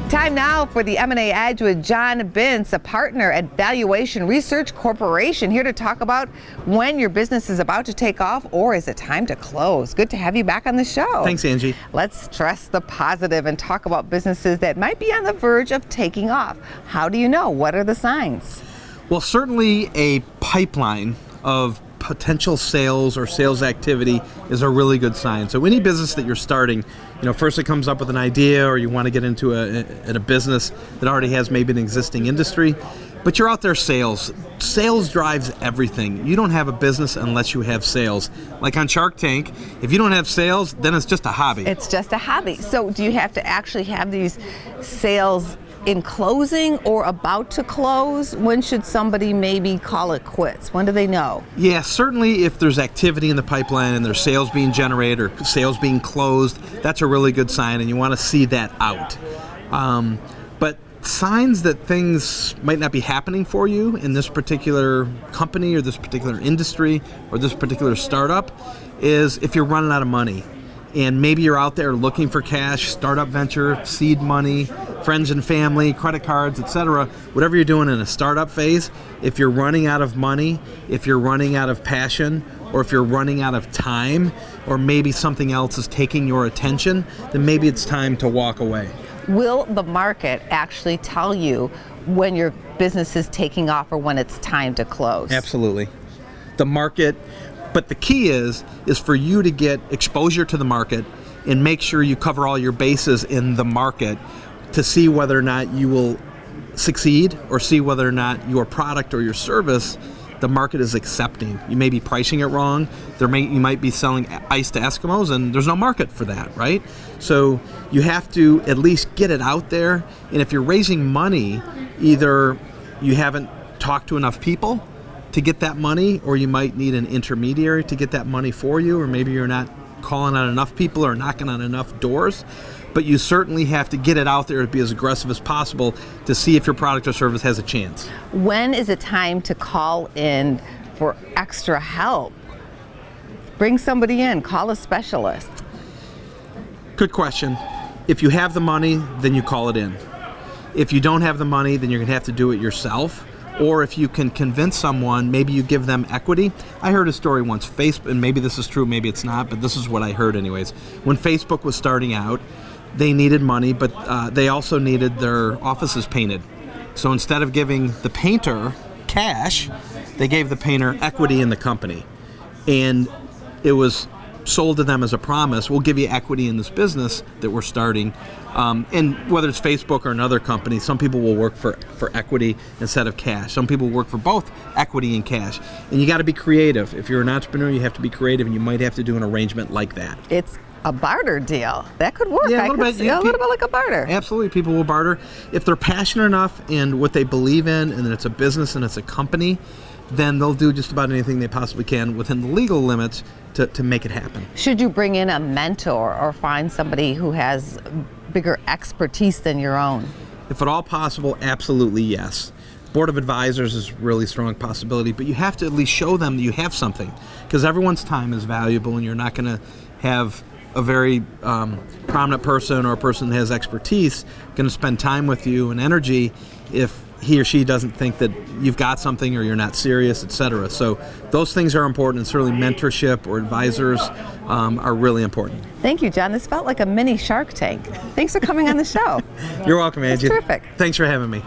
Time now for the M&A Edge with John Bintz, a partner at Valuation Research Corporation, here to talk about when your business is about to take off or is it time to close. Good to have you back on the show. Thanks, Angie. Let's stress the positive and talk about businesses that might be on the verge of taking off. How do you know? What are the signs? Well, certainly a pipeline of potential sales or sales activity is a really good sign. So any business that you're starting, first it comes up with an idea or you want to get into a business that already has maybe an existing industry, but you're out there sales. Sales drives everything. You don't have a business unless you have sales. Like on Shark Tank, if you don't have sales, then it's just a hobby. It's just a hobby. So do you have to actually have these sales in closing or about to close? When should somebody maybe call it quits? When do they know? Yeah, certainly if there's activity in the pipeline and there's sales being generated or sales being closed, that's a really good sign and you want to see that out. But signs that things might not be happening for you in this particular company or this particular industry or this particular startup is if you're running out of money. And maybe you're out there looking for cash, startup venture, seed money, friends and family, credit cards, etc. Whatever you're doing in a startup phase, if you're running out of money, if you're running out of passion, or if you're running out of time, or maybe something else is taking your attention, then maybe it's time to walk away. Will the market actually tell you when your business is taking off or when it's time to close? Absolutely. The market. But the key is for you to get exposure to the market and make sure you cover all your bases in the market to see whether or not you will succeed or see whether or not your product or your service the market is accepting. You may be pricing it wrong. You might be selling ice to Eskimos and there's no market for that, right? So you have to at least get it out there. And if you're raising money, either you haven't talked to enough people to get that money, or you might need an intermediary to get that money for you, or maybe you're not calling on enough people or knocking on enough doors. But you certainly have to get it out there to be as aggressive as possible to see if your product or service has a chance. When is it time to call in for extra help? Bring somebody in, call a specialist. Good question. If you have the money, then you call it in. If you don't have the money, then you're going to have to do it yourself. Or if you can convince someone, maybe you give them equity. I heard a story once, Facebook, and maybe this is true, maybe it's not, but this is what I heard anyways. When Facebook was starting out, they needed money, but they also needed their offices painted. So instead of giving the painter cash, they gave the painter equity in the company. And it was sold to them as a promise, we'll give you equity in this business that we're starting. And whether it's Facebook or another company, some people will work for equity instead of cash. Some people work for both equity and cash. And you got to be creative. If you're an entrepreneur, you have to be creative, and you might have to do an arrangement like that. It's a barter deal. That could work. Yeah, a little bit like a barter. Absolutely, people will barter. If they're passionate enough in what they believe in, and that it's a business and it's a company, then they'll do just about anything they possibly can within the legal limits to make it happen. Should you bring in a mentor or find somebody who has bigger expertise than your own? If at all possible, absolutely yes. Board of advisors is a really strong possibility, but you have to at least show them that you have something, because everyone's time is valuable, and you're not going to have a very prominent person or a person that has expertise going to spend time with you and energy if he or she doesn't think that you've got something or you're not serious, etc. So those things are important, and certainly mentorship or advisors are really important. Thank you, John. This felt like a mini Shark Tank. Thanks for coming on the show. You're welcome, Angie. That's terrific. Thanks for having me.